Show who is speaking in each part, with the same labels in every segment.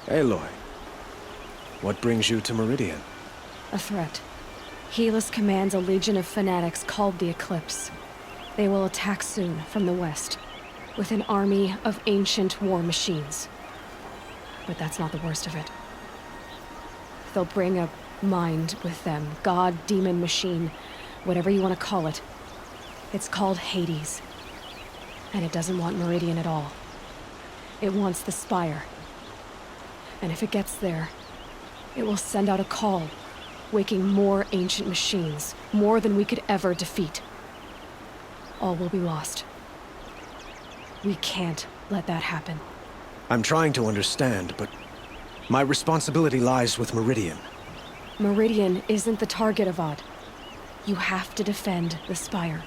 Speaker 1: Aloy, what brings you to Meridian?
Speaker 2: A threat. Helis commands a legion of fanatics called the Eclipse. They will attack soon from the west, with an army of ancient war machines. But that's not the worst of it. They'll bring a mind with them, god, demon, machine, whatever you want to call it. It's called Hades. And it doesn't want Meridian at all. It wants the Spire. And if it gets there, it will send out a call, waking more ancient machines, more than we could ever defeat. All will be lost. We can't let that happen.
Speaker 1: I'm trying to understand, but my responsibility lies with Meridian.
Speaker 2: Meridian isn't the target, Avad. You have to defend the Spire.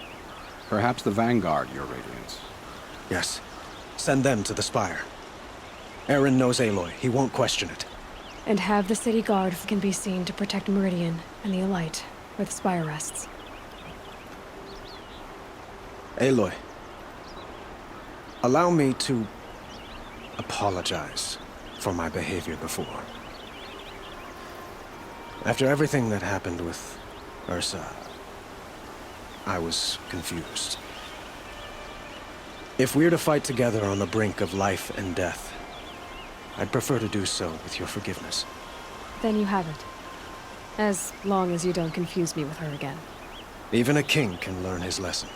Speaker 3: Perhaps the Vanguard, Your Radiance.
Speaker 1: Yes. Send them to the Spire. Eren knows Aloy. He won't question it.
Speaker 2: And have the city guard can be seen to protect Meridian and the Elite, where the Spire rests.
Speaker 1: Aloy, allow me to apologize for my behavior before. After everything that happened with Ursa, I was confused. If we're to fight together on the brink of life and death, I'd prefer to do so with your forgiveness.
Speaker 2: Then you have it. As long as you don't confuse me with her again.
Speaker 1: Even a king can learn his lesson.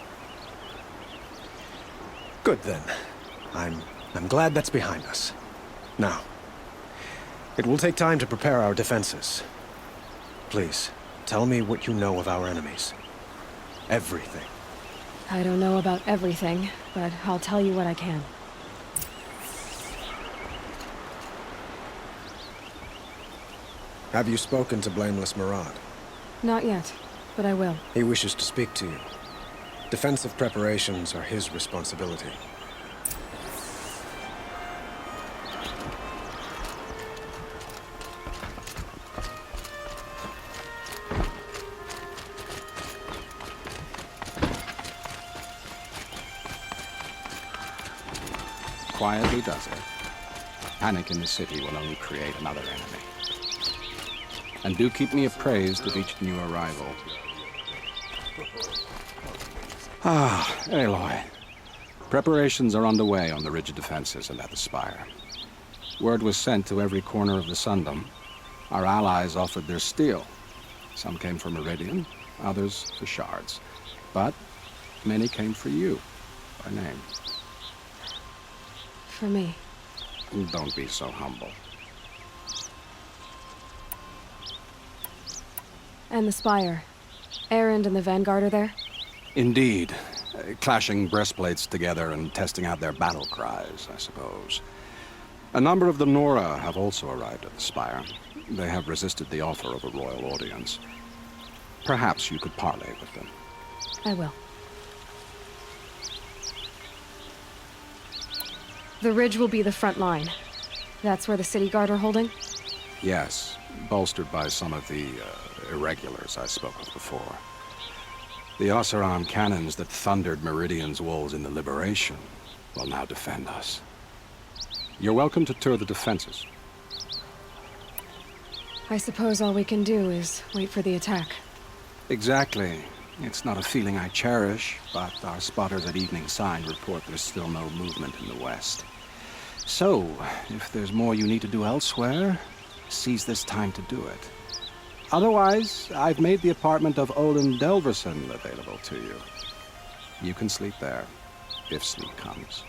Speaker 1: Good then. I'm glad that's behind us. Now, it will take time to prepare our defenses. Please, tell me what you know of our enemies. Everything.
Speaker 2: I don't know about everything, but I'll tell you what I can.
Speaker 1: Have you spoken to Blameless Murad?
Speaker 2: Not yet, but I will.
Speaker 1: He wishes to speak to you. Defensive preparations are his responsibility.
Speaker 3: Quietly does it. Panic in the city will only create another enemy. And do keep me appraised of each new arrival. Aloy. Preparations are underway on the rigid defenses and at the Spire. Word was sent to every corner of the Sundom. Our allies offered their steel. Some came for Meridian, others for shards. But many came for you, by name.
Speaker 2: For me.
Speaker 3: Don't be so humble.
Speaker 2: And the Spire. Erend and the Vanguard are there?
Speaker 3: Indeed. Clashing breastplates together and testing out their battle cries, I suppose. A number of the Nora have also arrived at the Spire. They have resisted the offer of a royal audience. Perhaps you could parley with them.
Speaker 2: I will. The ridge will be the front line. That's where the city guard are holding?
Speaker 3: Yes, bolstered by some of the irregulars I spoke of before. The Oseram cannons that thundered Meridian's walls in the Liberation will now defend us. You're welcome to tour the defenses.
Speaker 2: I suppose all we can do is wait for the attack.
Speaker 3: Exactly. It's not a feeling I cherish, but our spotters at Evening Sign report there's still no movement in the west. So, if there's more you need to do elsewhere, seize this time to do it. Otherwise, I've made the apartment of Olin Delverson available to you. You can sleep there, if sleep comes.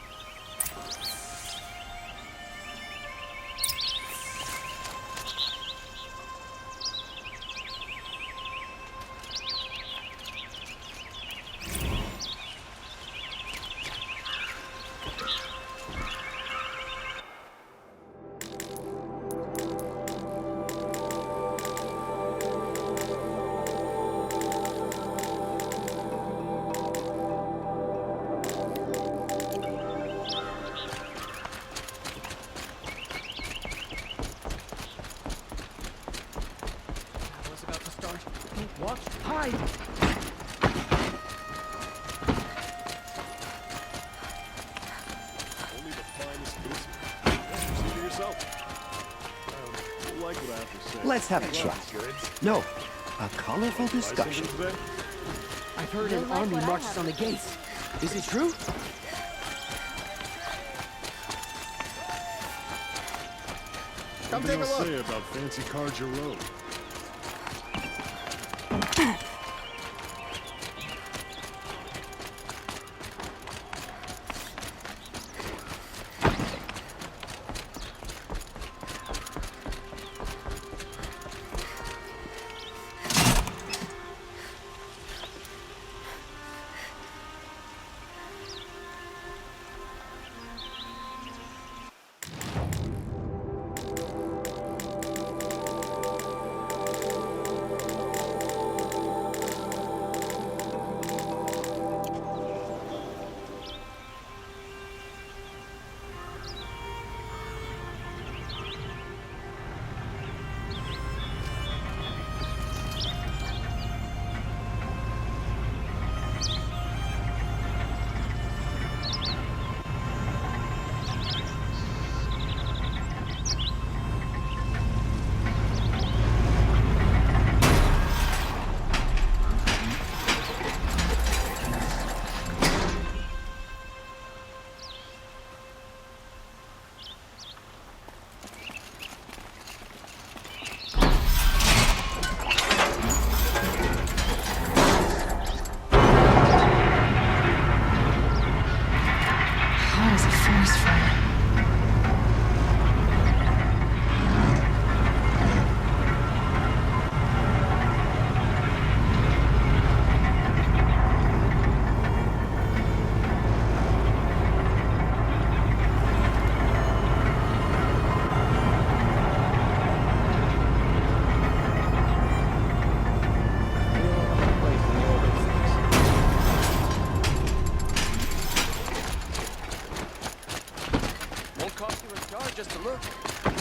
Speaker 4: Watch, hide!
Speaker 5: Only the finest boots. You see for yourself. like what I have to say.
Speaker 6: Let's have a chat. No, a colorful discussion.
Speaker 4: I've heard an army marches on the gates. Is it true?
Speaker 5: Come take a look. Say about fancy cards you wrote.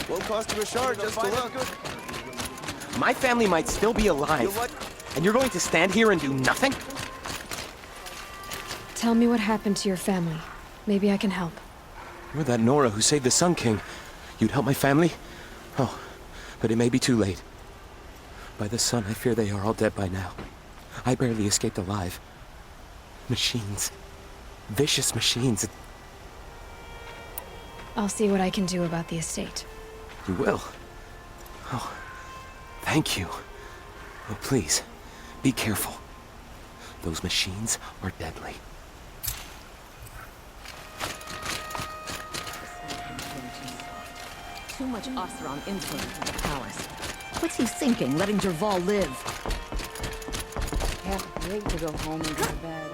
Speaker 6: Won't cost you a shard just to look.
Speaker 7: My family might still be alive. And you're going to stand here and do nothing?
Speaker 2: Tell me what happened to your family. Maybe I can help.
Speaker 7: You're that Nora who saved the Sun King. You'd help my family? Oh, but it may be too late. By the sun, I fear they are all dead by now. I barely escaped alive. Machines. Vicious machines.
Speaker 2: I'll see what I can do about the estate.
Speaker 7: You will? Oh, thank you. Oh, please, be careful. Those machines are deadly.
Speaker 8: Too much Oseram influence in the palace. What's he thinking, letting Dervahl live?
Speaker 9: Can't wait to go home and go to bed.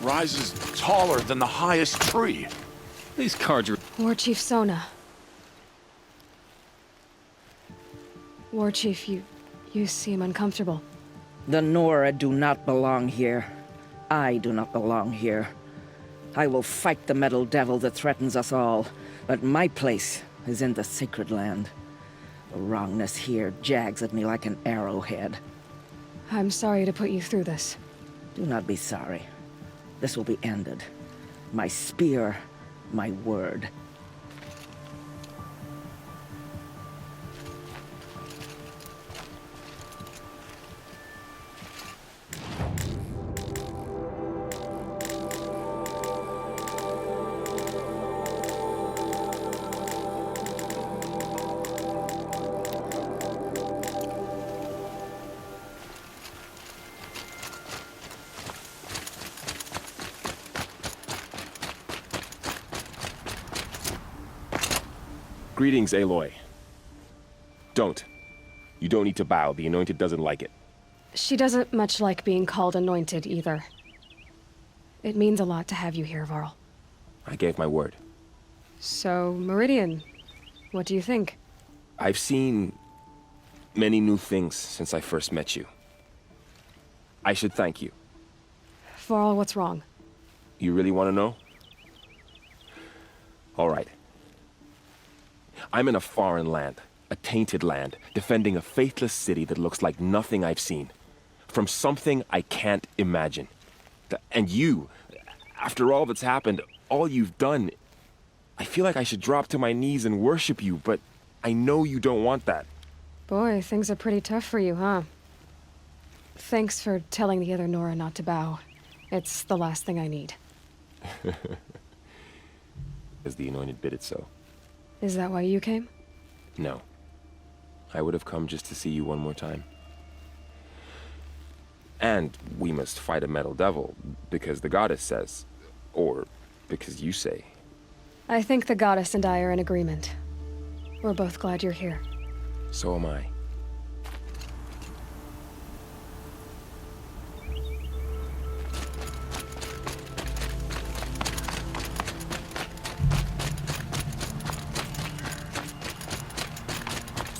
Speaker 10: rises taller than the highest tree.
Speaker 5: These cards are...
Speaker 2: War Chief Sona. War Chief, you seem uncomfortable.
Speaker 11: The Nora do not belong here. I do not belong here. I will fight the metal devil that threatens us all, but my place is in the sacred land. The wrongness here jags at me like an arrowhead.
Speaker 2: I'm sorry to put you through this.
Speaker 11: Do not be sorry. This will be ended. My spear, my word.
Speaker 12: Greetings, Aloy. Don't. You don't need to bow. The Anointed doesn't like it.
Speaker 2: She doesn't much like being called Anointed, either. It means a lot to have you here, Varl.
Speaker 12: I gave my word.
Speaker 2: So, Meridian, what do you think?
Speaker 12: I've seen many new things since I first met you. I should thank you.
Speaker 2: Varl, what's wrong?
Speaker 12: You really want to know? All right. I'm in a foreign land, a tainted land, defending a faithless city that looks like nothing I've seen. From something I can't imagine. And you, after all that's happened, all you've done, I feel like I should drop to my knees and worship you, but I know you don't want that.
Speaker 2: Boy, things are pretty tough for you, huh? Thanks for telling the other Nora not to bow. It's the last thing I need.
Speaker 12: As the Anointed bid it so.
Speaker 2: Is that why you came?
Speaker 12: No. I would have come just to see you one more time. And we must fight a metal devil, because the goddess says. Or because you say.
Speaker 2: I think the goddess and I are in agreement. We're both glad you're here.
Speaker 12: So am I.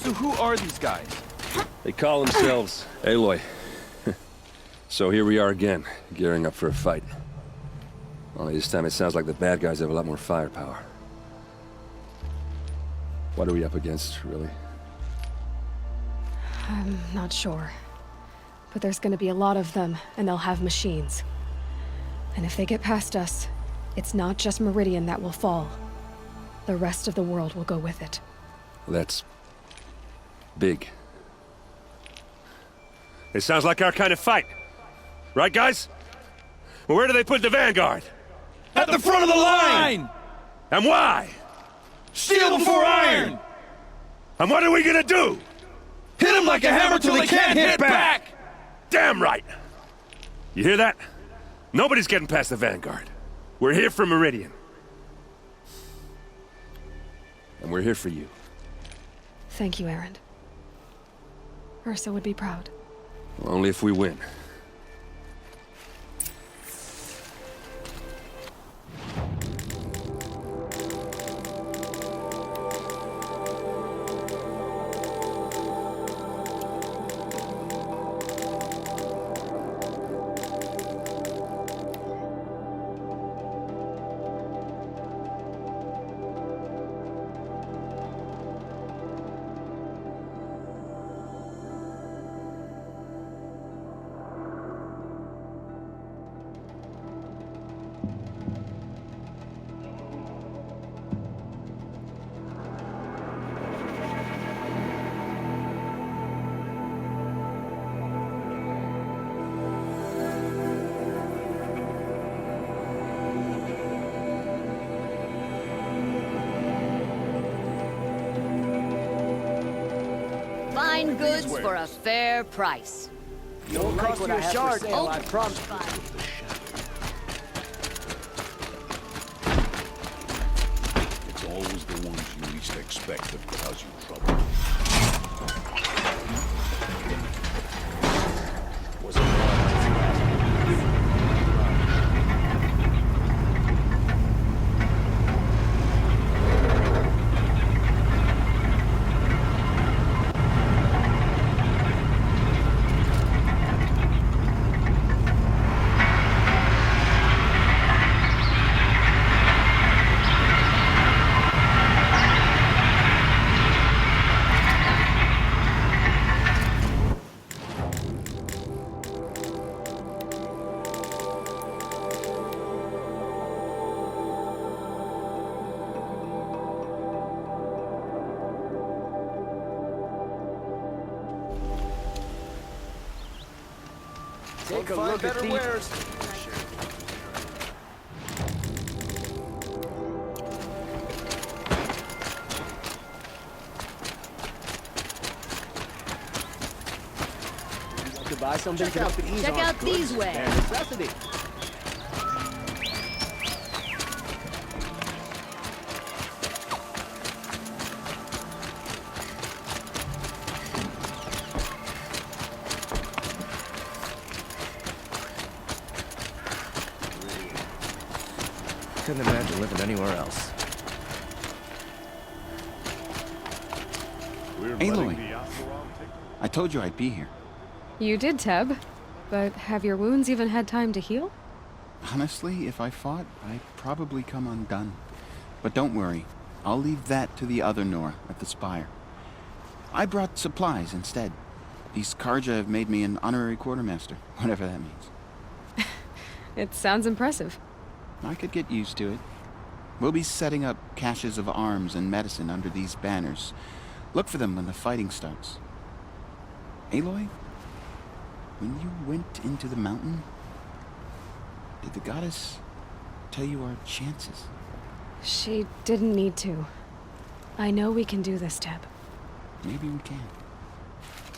Speaker 5: So who are these guys?
Speaker 13: They call themselves Aloy. So here we are again, gearing up for a fight. Only this time it sounds like the bad guys have a lot more firepower. What are we up against, really?
Speaker 2: I'm not sure. But there's gonna be a lot of them, and they'll have machines. And if they get past us, it's not just Meridian that will fall. The rest of the world will go with it.
Speaker 13: That's big. It sounds like our kind of fight. Right, guys? Well, where do they put the Vanguard?
Speaker 5: At the front of the line!
Speaker 13: And why?
Speaker 5: Steel before iron!
Speaker 13: And what are we gonna do?
Speaker 5: Hit them like a hammer till they can't hit back!
Speaker 13: Damn right! You hear that? Nobody's getting past the Vanguard. We're here for Meridian. And we're here for you.
Speaker 2: Thank you, Erend. Ursa would be proud.
Speaker 13: Only if we win.
Speaker 14: Fine goods for a fair price.
Speaker 4: Don't cost you a shard, I promise.
Speaker 10: It's always the ones you least expect that cause you trouble. Was it
Speaker 4: Take a look at these.
Speaker 6: wares.
Speaker 4: To buy something to help ease
Speaker 14: check
Speaker 4: on
Speaker 14: out
Speaker 4: goods
Speaker 14: these wares.
Speaker 4: and necessity.
Speaker 6: Couldn't imagine living anywhere else.
Speaker 5: Aloy,
Speaker 6: I told you I'd be here.
Speaker 2: You did, Teb. But have your wounds even had time to heal?
Speaker 6: Honestly, if I fought, I'd probably come undone. But don't worry. I'll leave that to the other Nora at the Spire. I brought supplies instead. These Karja have made me an honorary quartermaster, whatever that means.
Speaker 2: It sounds impressive.
Speaker 6: I could get used to it. We'll be setting up caches of arms and medicine under these banners. Look for them when the fighting starts. Aloy, when you went into the mountain, did the goddess tell you our chances?
Speaker 2: She didn't need to. I know we can do this, Teb.
Speaker 6: Maybe we can.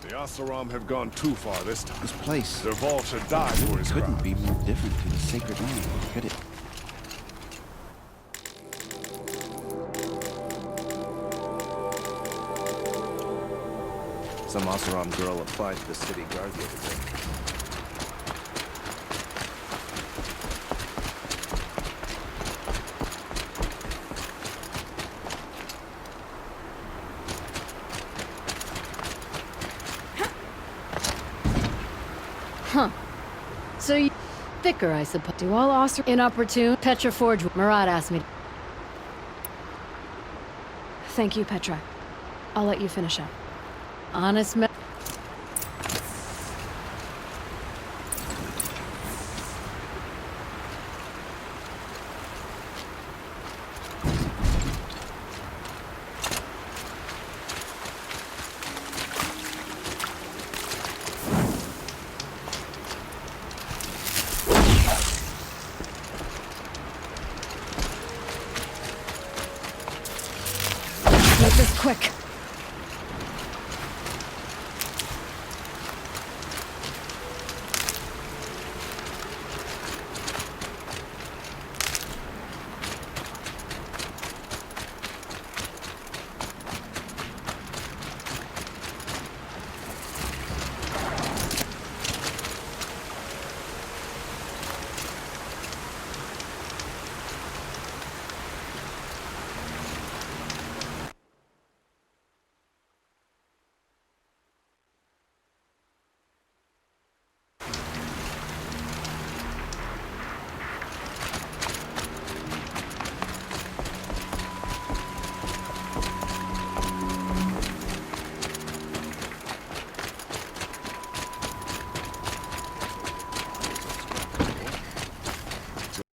Speaker 5: The Oseram have gone too far this time.
Speaker 6: This place...
Speaker 5: Their vault should die for his
Speaker 6: couldn't
Speaker 5: crowd.
Speaker 6: be more different to the sacred land, could it?
Speaker 15: Some Oseram girl applied to the city guard the other day.
Speaker 14: Huh. So you thicker, I suppose. Do all Oseram inopportune? Petra Forge. Marat asked me.
Speaker 2: Thank you, Petra. I'll let you finish up.
Speaker 14: Honest